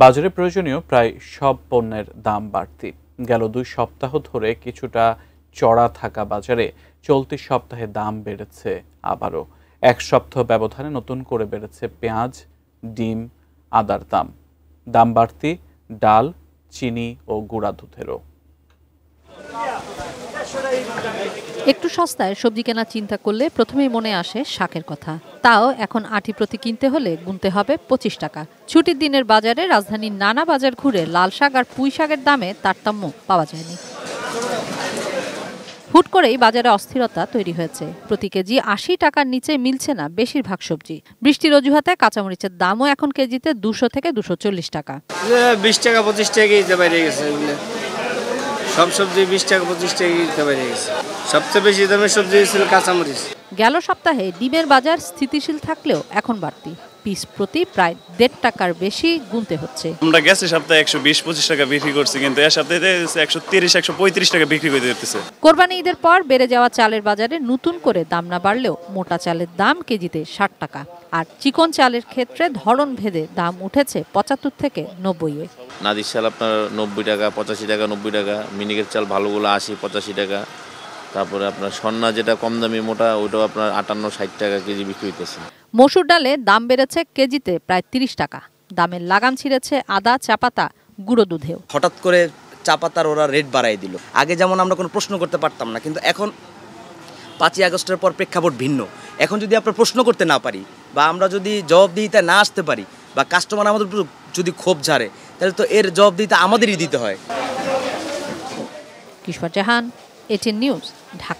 বাজারে প্রয়োজনীয় প্রায় সব পণ্যের দাম বাড়তি। গেল 2 সপ্তাহ ধরে কিছুটা চড়া থাকা বাজারে চলতি সপ্তাহে দাম বেড়েছে আবারও। 1 সপ্তাহ ব্যবধানে নতুন করে বেড়েছে পেঁয়াজ, ডিম, আদার দাম। দাম বাড়তি ডাল, চিনি ও গুঁড়া দুধেরও। একটু সস্তায় সবজি কেনার চিন্তা করলে প্রথমেই মনে আসে শাকের কথা। তাও এখন আটি প্রতি কিনতে হলে গুনতে হবে 25 টাকা। ছুটির দিনের বাজারে রাজধানীর নানা বাজার ঘুরে লাল শাক আর পুঁই শাকের দামে তারতম্য পাওয়া যায়নি। হুট করেই বাজারে অস্থিরতা তৈরি হয়েছে। প্রতি কেজি 80 টাকার নিচে মিলছে না বেশিরভাগ সবজি। বৃষ্টির অজুহাতে কাঁচামরিচের দামও এখন কেজিতে 200 থেকে 240 টাকা। 20 টাকা 25 টাকা দিতে বাইরে গেছে। সব সবজি 20 টাকা 25 টাকা দিতে বাইরে গেছে। সবচেয়ে বেশি দামের সবজি ছিল কাঁচামরিচ। গেল সপ্তাহে ডিমের বাজার স্থিতিশীল থাকলেও এখন বাড়তি। পিস প্রতি প্রায় 1.5 টাকার বেশি গুনতে হচ্ছে। আমরা গেছে সপ্তাহে 120-25 টাকা বিক্রি করছি, কিন্তু এই সপ্তাহে 130-135 টাকা বিক্রি করে দিতেছে। কোরবানি ঈদের পর বেড়ে যাওয়া চালের বাজারে নতুন করে দাম না বাড়লেও মোটা চালের দাম কেজিতে 60 টাকা। আর চিকন চালের ক্ষেত্রে ধরন ভেদে দাম উঠেছে 75 থেকে 90-এ। নাদির চাল আপনার 90 টাকা, 85 টাকা, 90 টাকা। মিনিকের চাল ভালোগুলো 80-85 টাকা। তারপরে আপনার সন্না যেটা কম দামি মোটা, ওইটাও আপনার 58-60 টাকা কেজি বিক্রি হইতেছে। মসুর ডালে দাম বেড়েছে কেজিতে প্রায় 30 টাকা। দামের লাগাম ছিঁড়েছে আদা, চাপাতা, গুঁড়ো দুধেও। হঠাৎ করে চাপাতার ওরা রেট বাড়াই দিল। আগে যেমন আমরা কোনো প্রশ্ন করতে পারতাম না, কিন্তু এখন 5ই আগস্টের পর প্রেক্ষাপট ভিন্ন। এখন যদি আমরা প্রশ্ন করতে না পারি বা আমরা যদি জবাবদিহিতা না আসতে পারি বা কাস্টমার আমাদের উপর যদি ক্ষোভ ঝাড়ে, তাহলে তো এর জবাবদিহিতা আমাদেরই দিতে হয়। কিশোর জাহান, এটিএন নিউজ, ঢাকা।